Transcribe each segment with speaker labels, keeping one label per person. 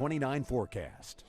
Speaker 1: 29 forecast.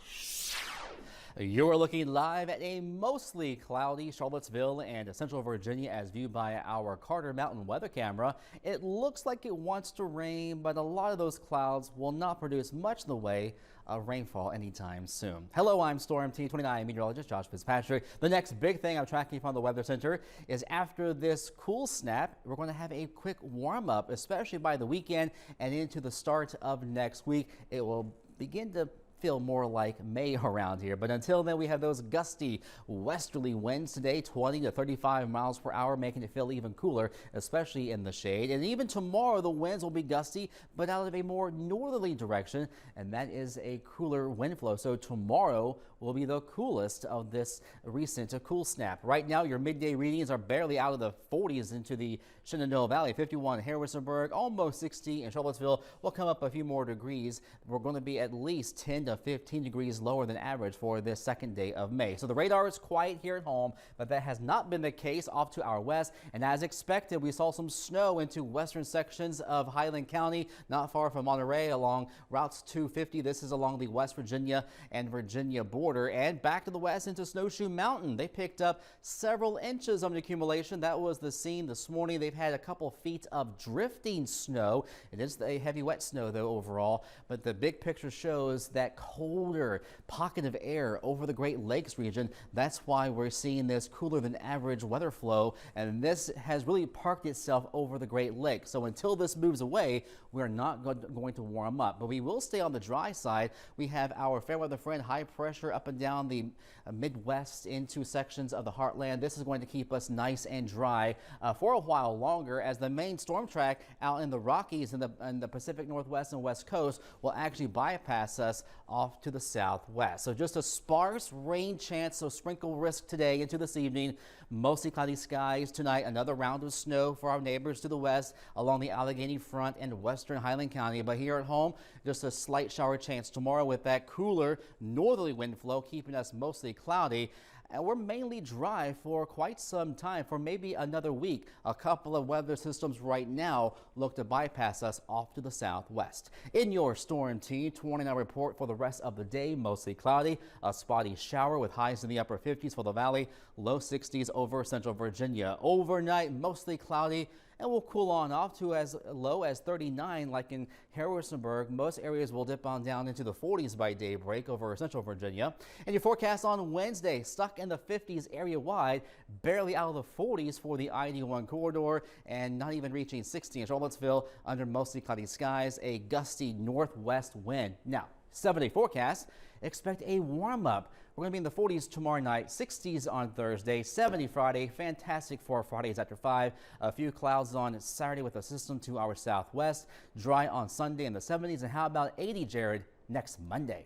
Speaker 2: You're looking live at a mostly cloudy Charlottesville and Central Virginia as viewed by our Carter Mountain weather camera. It looks like it wants to rain, but a lot of those clouds will not produce much in the way of rainfall anytime soon. Hello, I'm Storm Team 29 meteorologist Josh Fitzpatrick. The next big thing I'm tracking from the Weather Center is after this cool snap, we're going to have a quick warm up, especially by the weekend and into the start of next week. It will begin to feel more like May around here. But until then, we have those gusty westerly winds today, 20 to 35 miles per hour, making it feel even cooler, especially in the shade. And even tomorrow, the winds will be gusty, but out of a more northerly direction, and that is a cooler wind flow. So tomorrow will be the coolest of this recent cool snap. Right now, your midday readings are barely out of the 40s into the Shenandoah Valley. 51 in Harrisonburg, almost 60 in Charlottesville. We'll come up a few more degrees. We're going to be at least 10 to 15 degrees lower than average for this second day of May. So the radar is quiet here at home, but that has not been the case off to our west. And as expected, we saw some snow into western sections of Highland County, not far from Monterey along Routes 250. This is along the West Virginia and Virginia border, and back to the west into Snowshoe Mountain. They picked up several inches of an accumulation. That was the scene this morning. They've had a couple feet of drifting snow. It is a heavy wet snow though overall, but the big picture shows that colder pocket of air over the Great Lakes region. That's why we're seeing this cooler than average weather flow, and this has really parked itself over the Great Lakes. So until this moves away, we're not going to warm up, but we will stay on the dry side. We have our fair weather friend high pressure up and down the Midwest into sections of the heartland. This is going to keep us nice and dry for a while longer, as the main storm track out in the Rockies and the Pacific Northwest and West Coast will actually bypass us off to the southwest. So just a sparse rain chance, so sprinkle risk today into this evening. Mostly cloudy skies tonight. Another round of snow for our neighbors to the west along the Allegheny Front and western Highland County. But here at home, just a slight shower chance tomorrow with that cooler northerly wind flow keeping us mostly cloudy. And we're mainly dry for quite some time, for maybe another week. A couple of weather systems right now look to bypass us off to the southwest. In your Storm Team 29 report for the rest of the day, mostly cloudy, a spotty shower with highs in the upper 50s for the valley, low 60s over Central Virginia. Overnight, mostly cloudy, and we'll cool on off to as low as 39 like in Harrisonburg. Most areas will dip on down into the 40s by daybreak over Central Virginia. And your forecast on Wednesday, stuck in the 50s area wide, barely out of the 40s for the I-81 corridor, and not even reaching 60 in Charlottesville under mostly cloudy skies, a gusty northwest wind. Now, 7-day forecast, expect a warm up. We're going to be in the 40s tomorrow night, 60s on Thursday, 70 Friday. Fantastic for Fridays after 5. A few clouds on Saturday with a system to our southwest. Dry on Sunday in the 70s. And how about 80, Jared, next Monday?